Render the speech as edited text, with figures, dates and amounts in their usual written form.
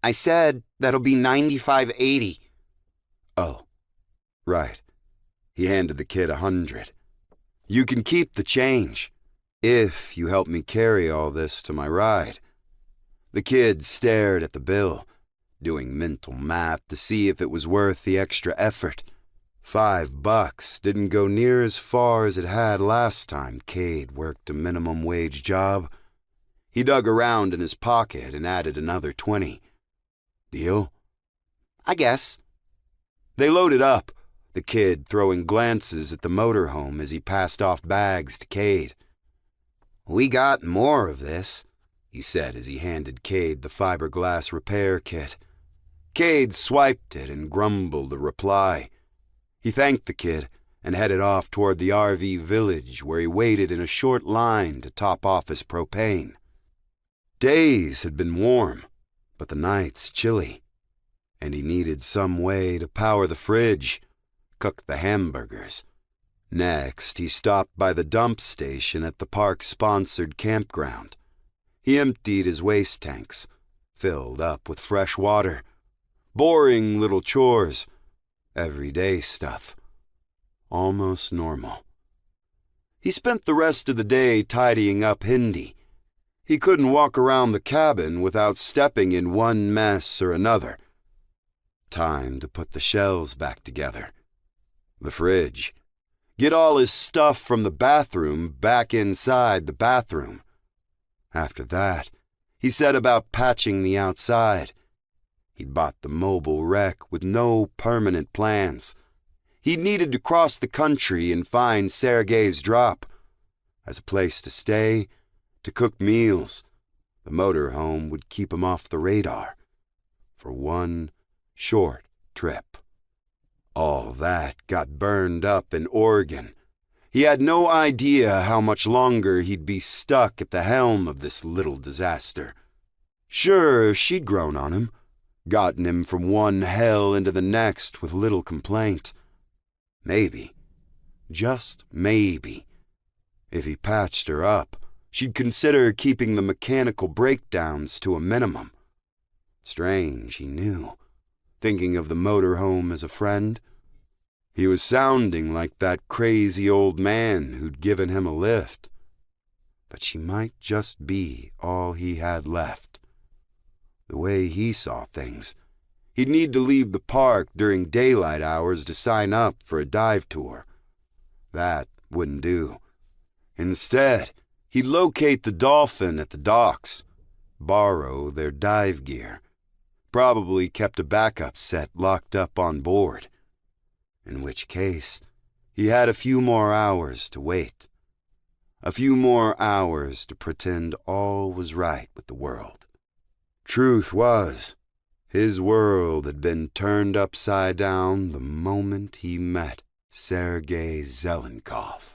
I said that'll be $95.80. Oh, right. He handed the kid $100. You can keep the change, if you help me carry all this to my ride. The kid stared at the bill, doing mental math to see if it was worth the extra effort. $5 didn't go near as far as it had last time Kade worked a minimum wage job. He dug around in his pocket and added another 20. Deal? I guess. They loaded up, the kid throwing glances at the motorhome as he passed off bags to Kade. We got more of this, he said as he handed Kade the fiberglass repair kit. Kade swiped it and grumbled a reply. He thanked the kid and headed off toward the RV village where he waited in a short line to top off his propane. Days had been warm, but the nights chilly, and he needed some way to power the fridge, cook the hamburgers. Next, he stopped by the dump station at the park-sponsored campground. He emptied his waste tanks, filled up with fresh water. Boring little chores, everyday stuff. Almost normal. He spent the rest of the day tidying up Hindi. He couldn't walk around the cabin without stepping in one mess or another. Time to put the shelves back together. The fridge. Get all his stuff from the bathroom back inside the bathroom. After that, he set about patching the outside. He'd bought the mobile wreck with no permanent plans. He needed to cross the country and find Sergei's drop. As a place to stay, to cook meals, the motorhome would keep him off the radar. For one short trip. All that got burned up in Oregon. He had no idea how much longer he'd be stuck at the helm of this little disaster. Sure, she'd grown on him, gotten him from one hell into the next with little complaint. Maybe, just maybe, if he patched her up, she'd consider keeping the mechanical breakdowns to a minimum. Strange, he knew, thinking of the motorhome as a friend. He was sounding like that crazy old man who'd given him a lift. But she might just be all he had left. The way he saw things, he'd need to leave the park during daylight hours to sign up for a dive tour. That wouldn't do. Instead, he'd locate the Dolphin at the docks, borrow their dive gear, probably kept a backup set locked up on board. In which case, he had a few more hours to wait. A few more hours to pretend all was right with the world. Truth was, his world had been turned upside down the moment he met Sergei Zelenkov.